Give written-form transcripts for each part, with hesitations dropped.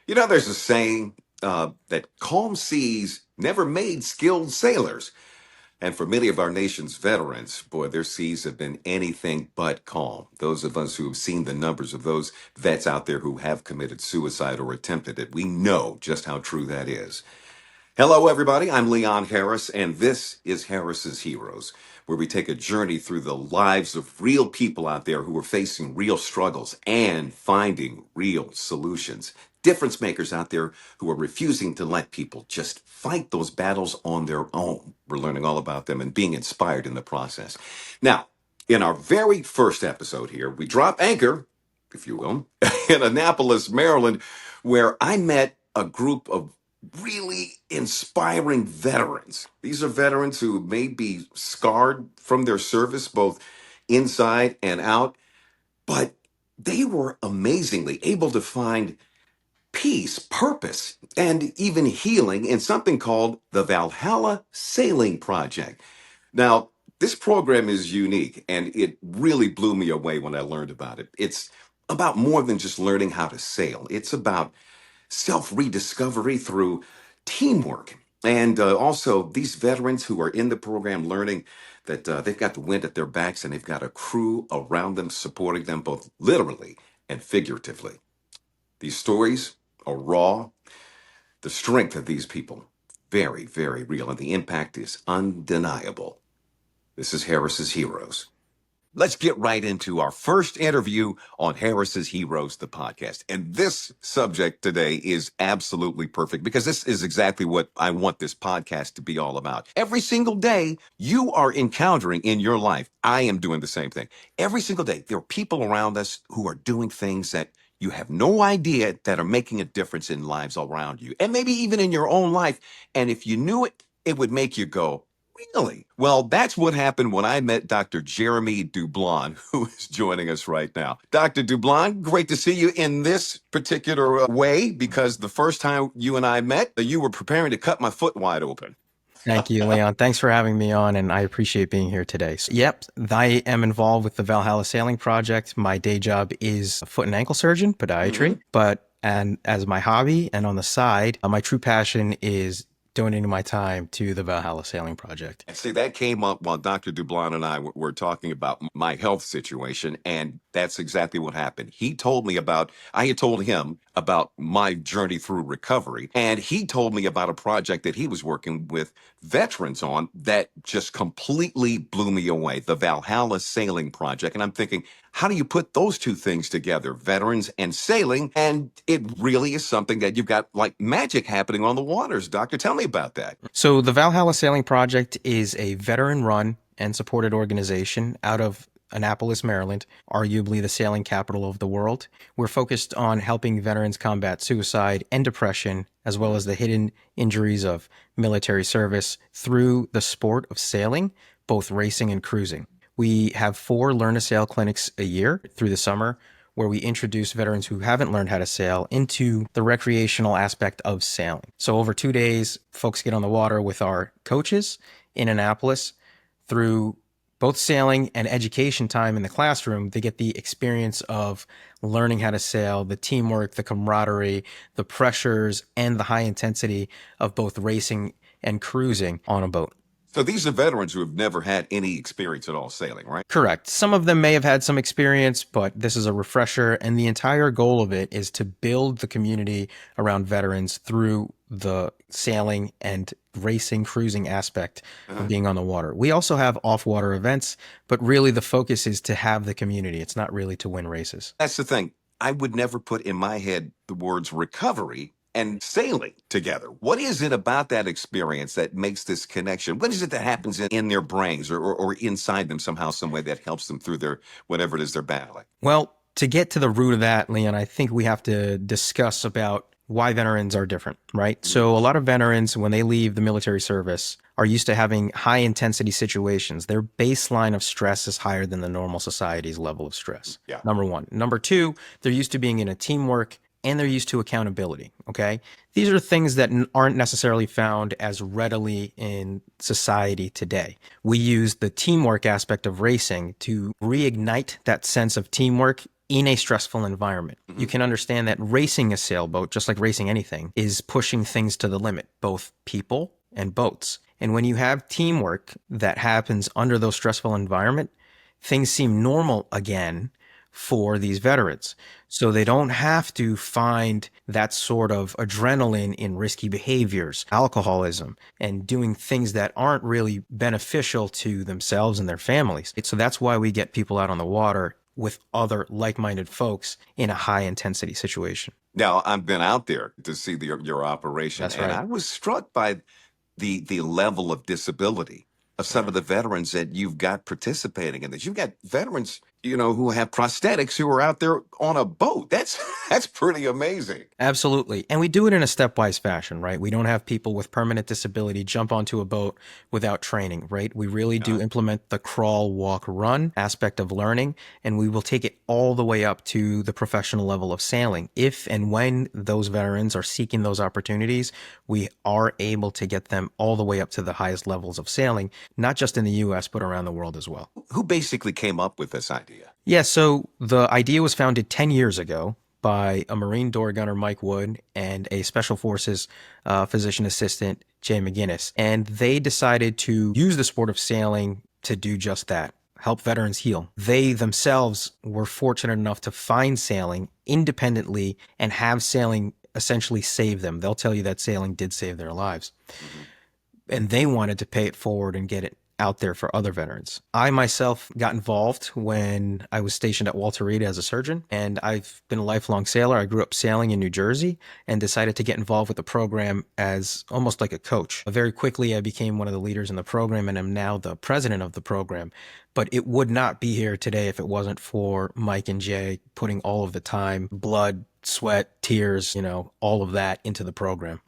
There's a saying that calm seas never made skilled sailors. And for many of our nation's veterans, boy, their seas have been anything but calm. Those of us who have seen the numbers of those vets out there who have committed suicide or attempted it, we know just how true that is. Hello, everybody. I'm Leon Harris, and this is Harris's Heroes, where we take a journey through the lives of real people out there who are facing real struggles and finding real solutions. Difference makers out there who are refusing to let people just fight those battles on their own. We're learning all about them and being inspired in the process. Now, in our very first episode here, we drop anchor, if you will, in Annapolis, Maryland, where I met a group of really inspiring veterans. These are veterans who may be scarred from their service, both inside and out, but they were amazingly able to find peace, purpose, and even healing in something called the Valhalla Sailing Project. Now, this program is unique and it really blew me away when I learned about it. It's about more than just learning how to sail. It's about self rediscovery through teamwork. And also, these veterans who are in the program learning that they've got the wind at their backs and they've got a crew around them supporting them both literally and figuratively. These stories are raw. The strength of these people, very, very real, and the impact is undeniable. This is Harris's Heroes. Let's get right into our first interview on Harris's Heroes, the podcast. And this subject today is absolutely perfect because this is exactly what I want this podcast to be all about. Every single day you are encountering in your life, I am doing the same thing. Every single day, there are people around us who are doing things that you have no idea that are making a difference in lives around you and maybe even in your own life. And if you knew it, it would make you go, really? Well, that's what happened when I met Dr. Jeremy Dublon, who is joining us right now. Dr. Dublon, great to see you in this particular way because the first time you and I met, you were preparing to cut my foot wide open. Thank you, Leon. Thanks for having me on, and I appreciate being here today. So, yep, I am involved with the Valhalla Sailing Project. My day job is a foot and ankle surgeon, podiatry, and as my hobby and on the side, my true passion is donating my time to the Valhalla Sailing Project. And see, that came up while Dr. Dublon and I were talking about my health situation, and that's exactly what happened. I had told him about my journey through recovery, and he told me about a project that he was working with veterans on that just completely blew me away, the Valhalla Sailing Project. And I'm thinking, how do you put those two things together, veterans and sailing? And it really is something that you've got like magic happening on the waters. Doctor, tell me about that. So the Valhalla Sailing Project is a veteran-run and supported organization out of Annapolis, Maryland, arguably the sailing capital of the world. We're focused on helping veterans combat suicide and depression, as well as the hidden injuries of military service through the sport of sailing, both racing and cruising. We have 4 Learn to Sail clinics a year through the summer, where we introduce veterans who haven't learned how to sail into the recreational aspect of sailing. So over 2 days, folks get on the water with our coaches in Annapolis. Through both sailing and education time in the classroom, they get the experience of learning how to sail, the teamwork, the camaraderie, the pressures, and the high intensity of both racing and cruising on a boat. So these are veterans who have never had any experience at all sailing, right? Correct. Some of them may have had some experience, but this is a refresher. And the entire goal of it is to build the community around veterans through the sailing and racing, cruising aspect of being on the water. We also have off-water events, but really the focus is to have the community. It's not really to win races. That's the thing. I would never put in my head the words recovery and sailing together. What is it about that experience that makes this connection? What is it that happens in their brains or inside them somehow, some way that helps them through their whatever it is they're battling? Well, to get to the root of that, Leon, I think we have to discuss about why veterans are different, right? So a lot of veterans, when they leave the military service, are used to having high intensity situations. Their baseline of stress is higher than the normal society's level of stress. Yeah. Number one. Number two, they're used to being in a teamwork and they're used to accountability, okay? These are things that aren't necessarily found as readily in society today. We use the teamwork aspect of racing to reignite that sense of teamwork in a stressful environment. You Hmm. can understand that racing a sailboat, just like racing anything, is pushing things to the limit, both people and boats. And when you have teamwork that happens under those stressful environment, things seem normal again for these veterans. So they don't have to find that sort of adrenaline in risky behaviors, alcoholism, and doing things that aren't really beneficial to themselves and their families. So that's why we get people out on the water with other like-minded folks in a high intensity situation. Now, I've been out there to see your operation, That's and right. I was struck by the level of disability of some of the veterans that you've got participating in this. You've got veterans, who have prosthetics who are out there on a boat. That's that's pretty amazing. Absolutely. And we do it in a stepwise fashion, right? We don't have people with permanent disability jump onto a boat without training, right? We really do Uh, implement the crawl, walk, run aspect of learning, and we will take it all the way up to the professional level of sailing. If and when those veterans are seeking those opportunities, we are able to get them all the way up to the highest levels of sailing, not just in the US, but around the world as well. who basically came up with this idea? Yeah, so the idea was founded 10 years ago by a Marine door gunner, Mike Wood, and a Special Forces physician assistant, Jay McGinnis. And they decided to use the sport of sailing to do just that, help veterans heal. They themselves were fortunate enough to find sailing independently and have sailing essentially save them. They'll tell you that sailing did save their lives, Hmm. and they wanted to pay it forward and get it out there for other veterans. I myself got involved when I was stationed at Walter Reed as a surgeon, and I've been a lifelong sailor. I grew up sailing in New Jersey and decided to get involved with the program as almost like a coach. Very quickly, I became one of the leaders in the program and am now the president of the program. But it would not be here today if it wasn't for Mike and Jay putting all of the time, blood, sweat, tears, all of that into the program.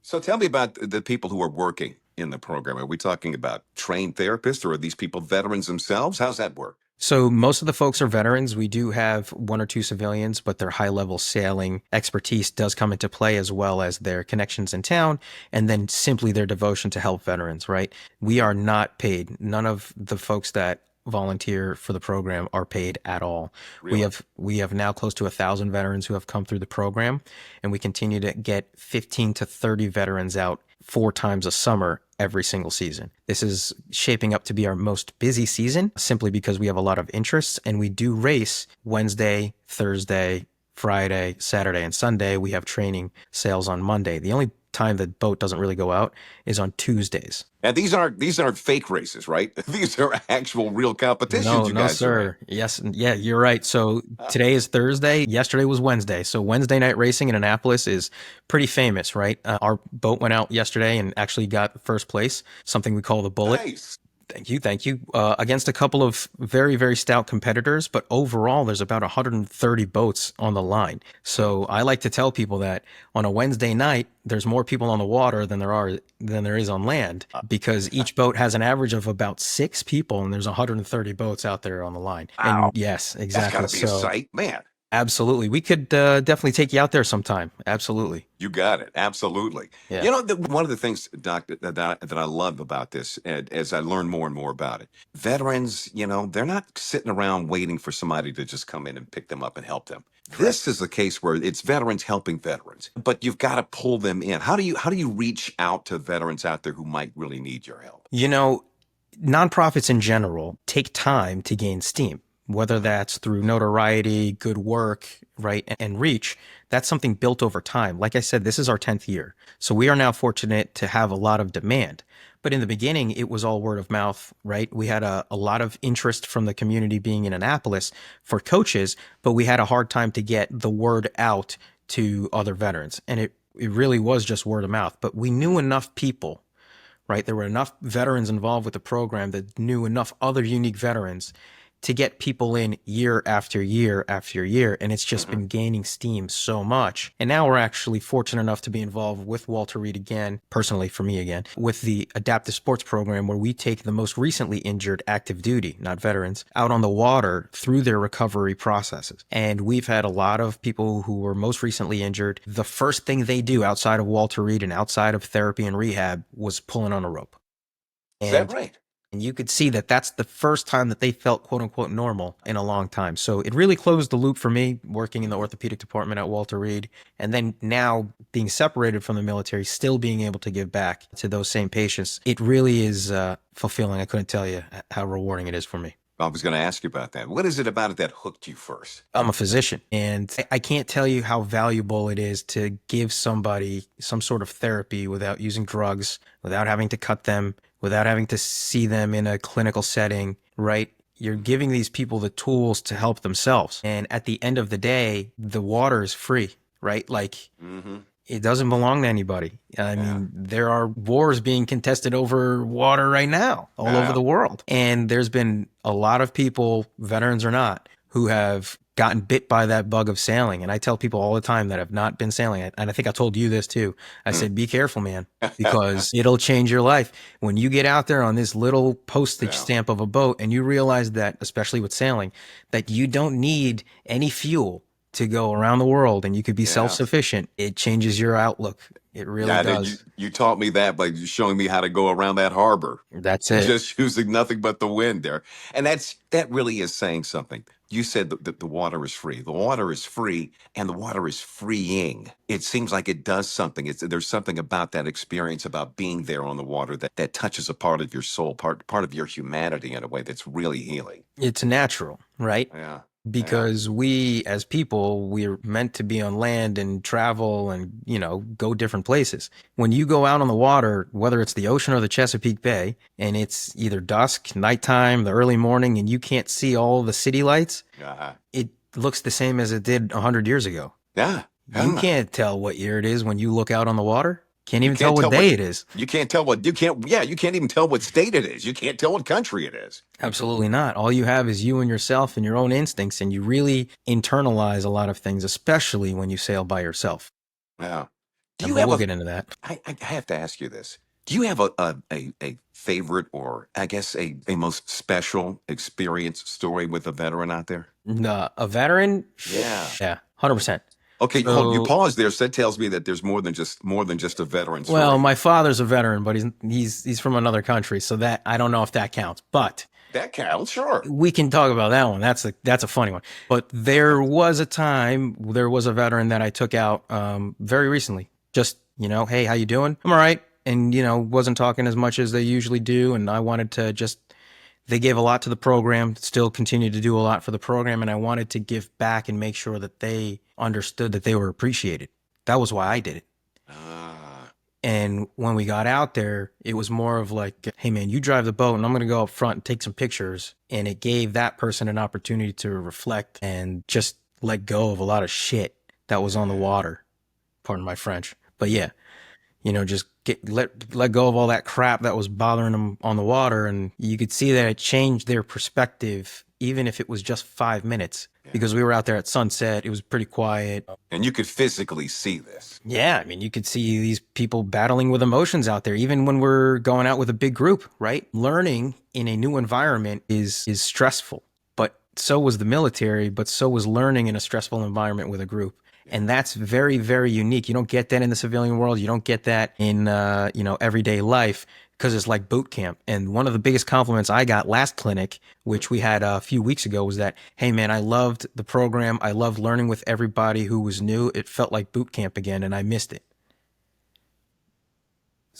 So tell me about the people who are working in the program. Are we talking about trained therapists, or are these people veterans themselves? How's that work? So most of the folks are veterans. We do have one or two civilians, but their high level sailing expertise does come into play, as well as their connections in town, and then simply their devotion to help veterans, right? We Hmm. are not paid. None of the folks that volunteer for the program are paid at all. We Really? have we have now close to 1,000 veterans who have come through the program, and we continue to get 15 to 30 veterans out 4 times a summer every single season. This is shaping up to be our most busy season simply because we have a lot of interests, and we do race Wednesday, Thursday, Friday, Saturday, and Sunday. We have training sales on Monday. The only time the boat doesn't really go out is on Tuesdays. And these aren't fake races, right? These are actual real competitions No, you no, guys are in. sir. Yes, yeah, you're right. So today is Thursday. Yesterday was Wednesday. So Wednesday night racing in Annapolis is pretty famous, right? Our boat went out yesterday and actually got first place, something we call the Bullet. Nice. Thank you. Thank you. Against a couple of very, very stout competitors, but overall, there's about 130 boats on the line. So I like to tell people that on a Wednesday night, there's more people on the water than there is on land because each boat has an average of about 6 people, and there's 130 boats out there on the line. Wow. And yes, That's got exactly. to be a So sight, man. absolutely, we could definitely take you out there sometime. Absolutely. You got it. Absolutely. Yeah. One of the things, Doc, that I love about this, and as I learn more and more about it, veterans, they're not sitting around waiting for somebody to just come in and pick them up and help them. This Correct. is a case where it's veterans helping veterans, but you've got to pull them in. How do you reach out to veterans out there who might really need your help? You know, nonprofits in general take time to gain steam, whether Uh-huh. that's through notoriety, good work, right, and reach. That's something built over time. Like I said, this is our 10th year. So we are now fortunate to have a lot of demand. But in the beginning, it was all word of mouth, right? We had a lot of interest from the community being in Annapolis for coaches, but we had a hard time to get the word out to other veterans. And it really was just word of mouth. But we knew enough people, right? There were enough veterans involved with the program that knew enough other unique veterans to get people in year after year after year. And it's just Mhm. been gaining steam so much. And now we're actually fortunate enough to be involved with Walter Reed again, personally for me again, with the adaptive sports program where we take the most recently injured active duty, not veterans, out on the water through their recovery processes. And we've had a lot of people who were most recently injured. The first thing they do outside of Walter Reed and outside of therapy and rehab was pulling on a rope. Is that And right? And you could see that that's the first time that they felt quote unquote normal in a long time. So it really closed the loop for me working in the Hmm. orthopedic department at Walter Reed. And then now being separated from the military, still being able to give back to those same patients. It really is fulfilling. I couldn't tell you how rewarding it is for me. I was going to ask you about that. What is it about it that hooked you first? I'm a physician, and I can't tell you how valuable it is to give somebody some sort of therapy without using drugs, without having to cut them, without having to see them in a clinical setting, right? You're giving these people the tools to help themselves. And at the end of the day, the water is free, right? Like, Hmm. it doesn't belong to anybody. I Yeah. mean, there are wars being contested over water right now all over Yeah. the world. And there's been a lot of people, veterans or not, who have gotten bit by that bug of sailing. And I tell people all the time that have not been sailing, and I think I told you this too. I Hmm. said, be careful, man, because it'll change your life. When you get out there on this little postage Yeah. stamp of a boat and you realize that, especially with sailing, that you don't need any fuel to go around the world and you could be Yeah. self-sufficient, it changes your outlook. It really Yeah, you does. you taught me that by showing me how to go around that harbor, That's it. just using nothing but the wind there, and that really is saying something. You said that the water is free. The water is free, and the water is freeing. It seems like it does something. There's something about that experience, about being there on the water, that touches a part of your soul, part of your humanity in a way that's really healing. It's natural, right? Yeah, yeah, Because we as people, we're meant to be on land and travel and, go different places. When you go out on the water, whether it's the ocean or the Chesapeake Bay, and it's either dusk, nighttime, the early morning, and you can't see all the city lights, yeah, it looks the same as it did 100 years ago. yeah, You yeah. can't tell what year it is when you look out on the water. Can't You even tell can't what tell day what it is. you can't tell what you can't. Yeah, you can't even tell what state it is. You can't tell what country it is. Absolutely not. All you have is you and yourself and your own instincts, and you really internalize a lot of things, especially when you sail by yourself. Yeah. Do you But have we'll a? get into that. I have to ask you this. Do you have a favorite, or I guess a most special experience story with a veteran out there? A veteran? Yeah. Yeah, 100%. Okay, hold. You So, pause there. So that tells me that there's more than just a veteran well, story. my father's a veteran, but he's from another country, so that I don't know if that counts. But That counts, sure. we can talk about that one. That's a funny one. But there was a time, there was a veteran that I took out very recently. Just, hey, how you doing? I'm all right. And, wasn't talking as much as they usually do. And I wanted to just, they gave a lot to the program, still continue to do a lot for the program. And I wanted to give back and make sure that they understood that they were appreciated. That was why I did it. Ah, And when we got out there, it was more of like, hey, man, you drive the boat and I'm going to go up front and take some pictures. And it gave that person an opportunity to reflect and just let go of a lot of shit that was on the yeah, water. Pardon my French. But yeah, just let go of all that crap that was bothering them on the water. And you could see that it changed their perspective, even if it was just 5 minutes, yeah. because we were out there at sunset. It was pretty quiet. And you could physically see this. Yeah, I mean, you could see these people battling with emotions out there, even when we're going out with a big group, right? Learning in a new environment is stressful, but so was the military, but so was learning in a stressful environment with a group. Yeah. And that's very, very unique. You don't get that in the civilian world. You don't get that in, everyday life because it's like boot camp. And one of the biggest compliments I got last clinic, which we had a few weeks ago, was that, hey, man, I loved the program. I loved learning with everybody who was new. It felt like boot camp again, and I missed it.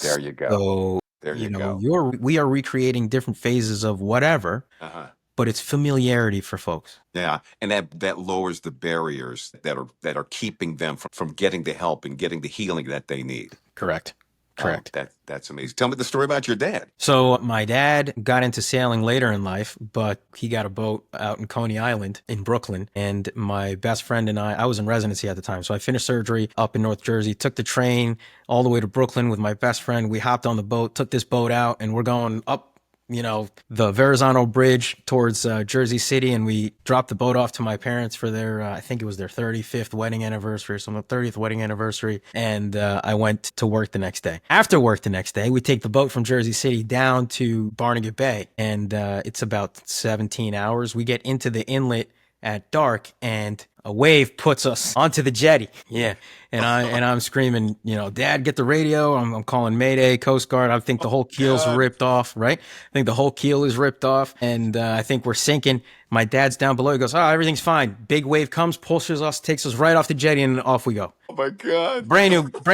There you go. So, There you go. we are recreating different phases of whatever, Uh-huh. but it's familiarity for folks. Yeah, and that lowers the barriers that are keeping them from getting the help and getting the healing that they need. Correct. Oh, Correct. that's amazing. Tell me the story about your dad. So my dad got into sailing later in life, but he got a boat out in Coney Island in Brooklyn. And my best friend and I was in residency at the time. So I finished surgery up in North Jersey, took the train all the way to Brooklyn with my best friend. We hopped on the boat, took this boat out, and we're going up, the Verrazano Bridge towards Jersey City. And we dropped the boat off to my parents for their, I think it was their 35th wedding anniversary or something, 30th wedding anniversary. And I went to work the next day. After work the next day, we take the boat from Jersey City down to Barnegat Bay. And it's about 17 hours. We get into the inlet at dark, and a wave puts us onto the jetty. Yeah. And I'm screaming, Dad, get the radio. I'm calling Mayday, Coast Guard. I think the whole keel's God. ripped off, right? I think the whole keel is ripped off. And I think we're sinking. My dad's down below. He goes, oh, everything's fine. Big wave comes, pushes us, takes us right off the jetty, and off we go. Oh my God. Brand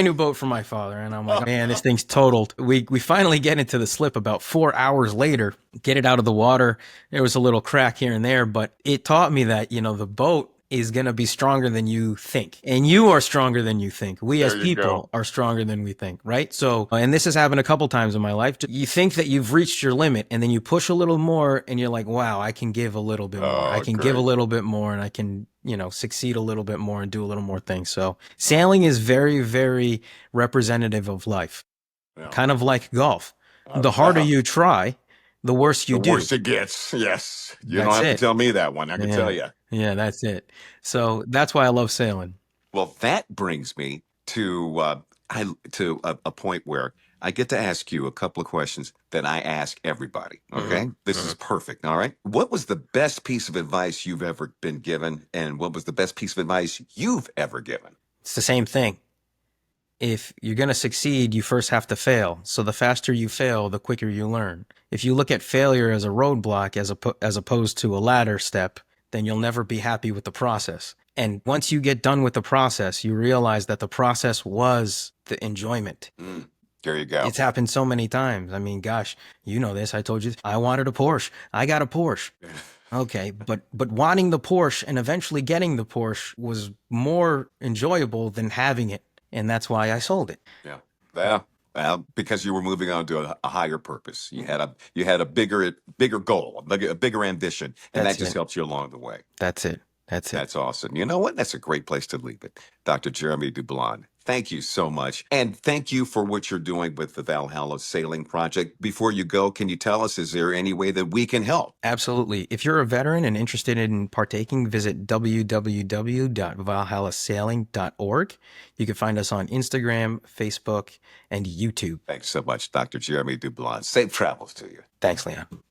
new boat for my father. And I'm like, man, this thing's totaled. We finally get into the slip about 4 hours later, get it out of the water. There was a little crack here and there, but it taught me that, the boat is going to be stronger than you think. And you are stronger than you think. We as There you people go. are stronger than we think, right? So, and this has happened a couple times in my life. You think that you've reached your limit and then you push a little more and you're like, wow, I can give a little bit more. I Oh, can give a great. little bit more and I can, succeed a little bit more and do a little more things. So sailing is very, very representative of life, Yeah. kind of like golf. The harder Yeah. you try, the worse you The do. worse it gets. Yes. You don't That's have to it. tell me that one. I can tell Yeah. you. Yeah, that's it. So that's why I love sailing. Well, that brings me to a point where I get to ask you a couple of questions that I ask everybody. Okay, this is perfect. All right, what was the best piece of advice you've ever been given, and what was the best piece of advice you've ever given? It's the same thing. If you're going to succeed, you first have to fail. So the faster you fail, the quicker you learn. If you look at failure as a roadblock as opposed to a ladder step, then you'll never be happy with the process. And once you get done with the process, you realize that the process was the enjoyment. There you go. It's happened so many times. I mean, gosh, you know this. I told you I wanted a Porsche. I got a Porsche. Okay, but wanting the Porsche and eventually getting the Porsche was more enjoyable than having it, and that's why I sold it. Yeah. Well, because you were moving on to a higher purpose. You had a bigger goal, a bigger ambition, and that That's just it. helps you along the way. That's it. That's it. That's awesome. You know what? That's a great place to leave it. Dr. Jeremy Dublon, thank you so much. And thank you for what you're doing with the Valhalla Sailing Project. Before you go, can you tell us, is there any way that we can help? Absolutely. If you're a veteran and interested in partaking, visit www.valhallasailing.org. You can find us on Instagram, Facebook, and YouTube. Thanks so much, Dr. Jeremy Dublon. Safe travels to you. Thanks, Leon.